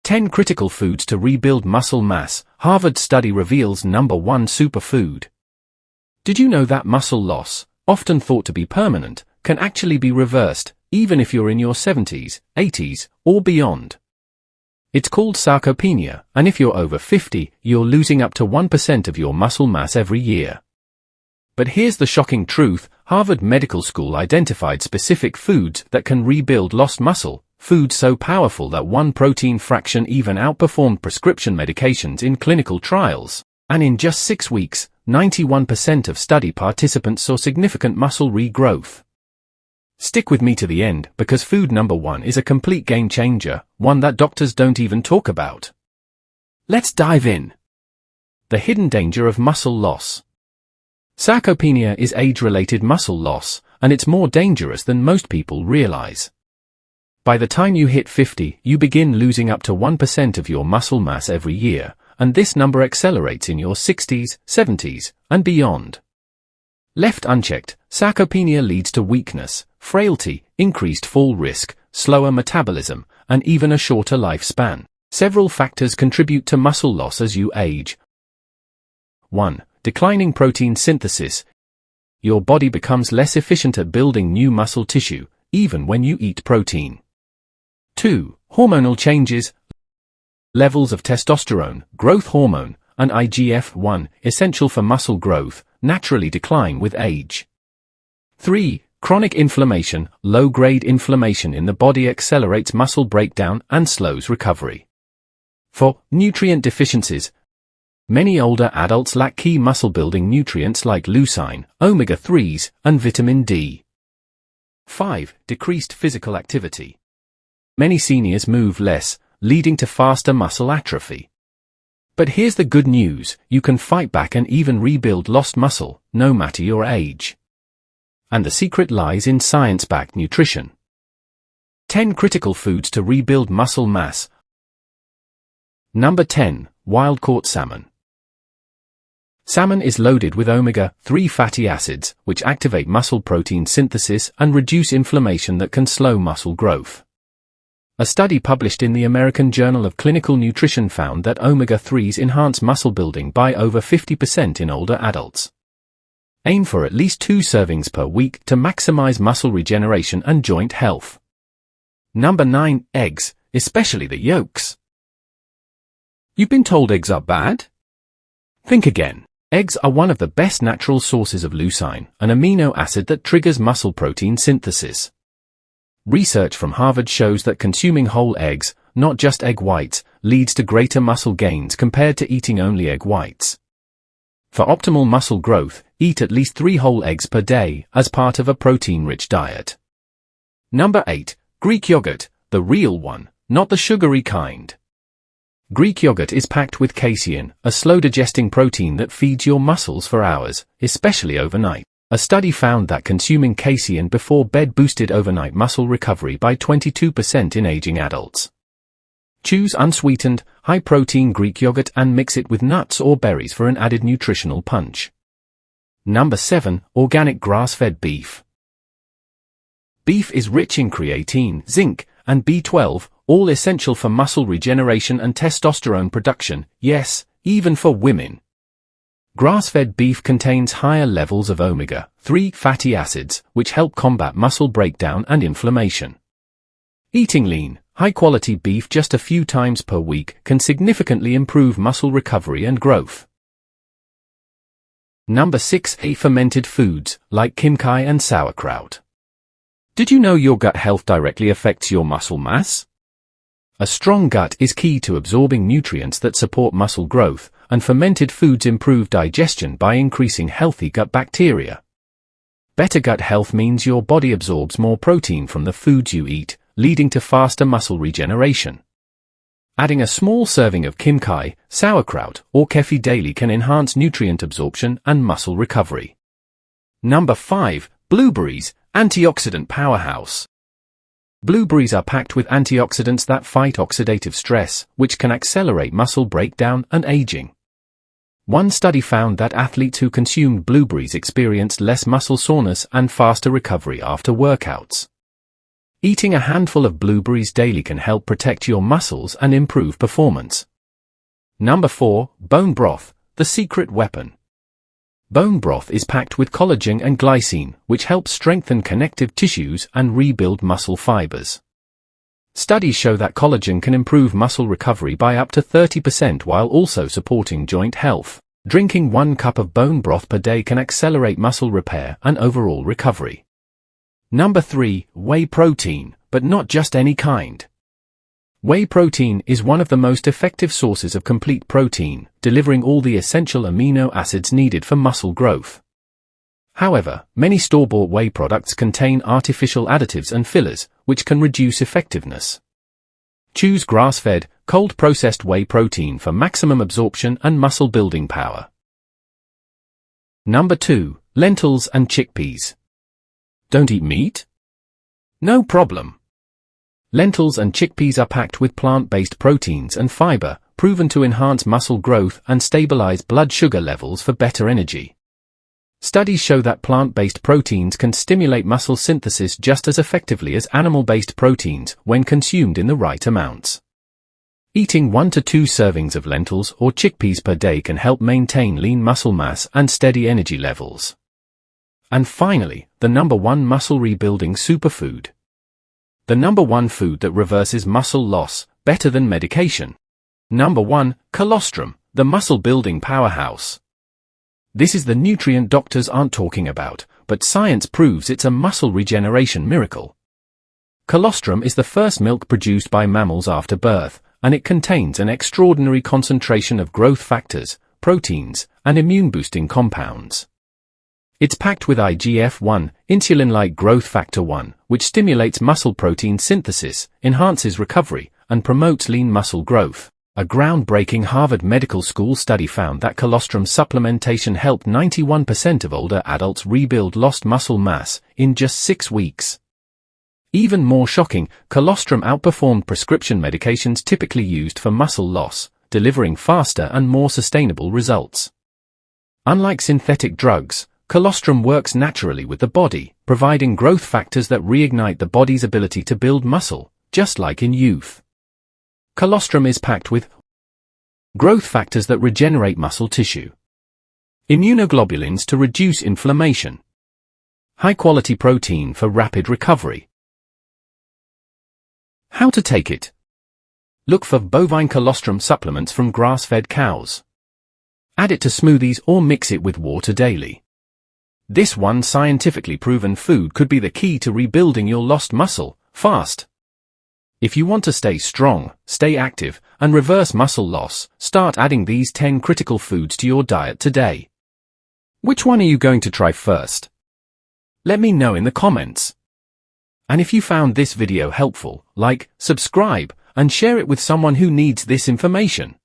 10 critical foods to rebuild muscle mass. Harvard study reveals number 1 superfood. Did you know that muscle loss, often thought to be permanent, can actually be reversed, even if you're in your 70s, 80s, or beyond? It's called sarcopenia, and if you're over 50, you're losing up to 1% of your muscle mass every year. But here's the shocking truth: Harvard Medical School identified specific foods that can rebuild lost muscle, foods so powerful that one protein fraction even outperformed prescription medications in clinical trials. And in just 6 weeks, 91% of study participants saw significant muscle regrowth. Stick with me to the end, because food number 1 is a complete game changer, one that doctors don't even talk about. Let's dive in. The hidden danger of muscle loss. Sarcopenia is age-related muscle loss, and it's more dangerous than most people realize. By the time you hit 50, you begin losing up to 1% of your muscle mass every year, and this number accelerates in your 60s, 70s, and beyond. Left unchecked, sarcopenia leads to weakness, frailty, increased fall risk, slower metabolism, and even a shorter lifespan. Several factors contribute to muscle loss as you age. 1. Declining protein synthesis. Your body becomes less efficient at building new muscle tissue, even when you eat protein. 2. Hormonal changes. Levels of testosterone, growth hormone, and IGF-1, essential for muscle growth, naturally decline with age. 3. Chronic inflammation. Low-grade inflammation in the body accelerates muscle breakdown and slows recovery. 4. Nutrient deficiencies. Many older adults lack key muscle-building nutrients like leucine, omega-3s, and vitamin D. 5. Decreased physical activity. Many seniors move less, leading to faster muscle atrophy. But here's the good news: you can fight back and even rebuild lost muscle, no matter your age. And the secret lies in science-backed nutrition. 10 critical foods to rebuild muscle mass. Number 10. Wild-caught salmon. Salmon is loaded with omega-3 fatty acids, which activate muscle protein synthesis and reduce inflammation that can slow muscle growth. A study published in the American Journal of Clinical Nutrition found that omega-3s enhance muscle building by over 50% in older adults. Aim for at least 2 servings per week to maximize muscle regeneration and joint health. Number 9. Eggs, especially the yolks. You've been told eggs are bad? Think again. Eggs are one of the best natural sources of leucine, an amino acid that triggers muscle protein synthesis. Research from Harvard shows that consuming whole eggs, not just egg whites, leads to greater muscle gains compared to eating only egg whites. For optimal muscle growth, eat at least 3 whole eggs per day as part of a protein-rich diet. Number 8. Greek yogurt, the real one, not the sugary kind. Greek yogurt is packed with casein, a slow-digesting protein that feeds your muscles for hours, especially overnight. A study found that consuming casein before bed boosted overnight muscle recovery by 22% in aging adults. Choose unsweetened, high-protein Greek yogurt and mix it with nuts or berries for an added nutritional punch. Number 7. Organic grass-fed beef. Beef is rich in creatine, zinc, and B12, all essential for muscle regeneration and testosterone production, yes, even for women. Grass-fed beef contains higher levels of omega-3 fatty acids, which help combat muscle breakdown and inflammation. Eating lean, high-quality beef just a few times per week can significantly improve muscle recovery and growth. Number 6. Fermented foods, like kimchi and sauerkraut. Did you know your gut health directly affects your muscle mass? A strong gut is key to absorbing nutrients that support muscle growth, and fermented foods improve digestion by increasing healthy gut bacteria. Better gut health means your body absorbs more protein from the foods you eat, leading to faster muscle regeneration. Adding a small serving of kimchi, sauerkraut, or kefir daily can enhance nutrient absorption and muscle recovery. Number 5. Blueberries, antioxidant powerhouse. Blueberries are packed with antioxidants that fight oxidative stress, which can accelerate muscle breakdown and aging. One study found that athletes who consumed blueberries experienced less muscle soreness and faster recovery after workouts. Eating a handful of blueberries daily can help protect your muscles and improve performance. Number 4. Bone broth, the secret weapon. Bone broth is packed with collagen and glycine, which helps strengthen connective tissues and rebuild muscle fibers. Studies show that collagen can improve muscle recovery by up to 30% while also supporting joint health. Drinking 1 cup of bone broth per day can accelerate muscle repair and overall recovery. Number 3. Whey protein, but not just any kind. Whey protein is one of the most effective sources of complete protein, delivering all the essential amino acids needed for muscle growth. However, many store-bought whey products contain artificial additives and fillers, which can reduce effectiveness. Choose grass-fed, cold-processed whey protein for maximum absorption and muscle-building power. Number 2. Lentils and chickpeas. Don't eat meat? No problem. Lentils and chickpeas are packed with plant-based proteins and fiber, proven to enhance muscle growth and stabilize blood sugar levels for better energy. Studies show that plant-based proteins can stimulate muscle synthesis just as effectively as animal-based proteins when consumed in the right amounts. Eating 1 to 2 servings of lentils or chickpeas per day can help maintain lean muscle mass and steady energy levels. And finally, the number 1 muscle rebuilding superfood. The number 1 food that reverses muscle loss better than medication. Number 1. Colostrum, the muscle-building powerhouse. This is the nutrient doctors aren't talking about, but science proves it's a muscle regeneration miracle. Colostrum is the first milk produced by mammals after birth, and it contains an extraordinary concentration of growth factors, proteins, and immune-boosting compounds. It's packed with IGF-1, insulin-like growth factor 1, which stimulates muscle protein synthesis, enhances recovery, and promotes lean muscle growth. A groundbreaking Harvard Medical School study found that colostrum supplementation helped 91% of older adults rebuild lost muscle mass in just 6 weeks. Even more shocking, colostrum outperformed prescription medications typically used for muscle loss, delivering faster and more sustainable results. Unlike synthetic drugs, colostrum works naturally with the body, providing growth factors that reignite the body's ability to build muscle, just like in youth. Colostrum is packed with growth factors that regenerate muscle tissue, immunoglobulins to reduce inflammation, high-quality protein for rapid recovery. How to take it? Look for bovine colostrum supplements from grass-fed cows. Add it to smoothies or mix it with water daily. This one scientifically proven food could be the key to rebuilding your lost muscle, fast. If you want to stay strong, stay active, and reverse muscle loss, start adding these 10 critical foods to your diet today. Which one are you going to try first? Let me know in the comments. And if you found this video helpful, like, subscribe, and share it with someone who needs this information.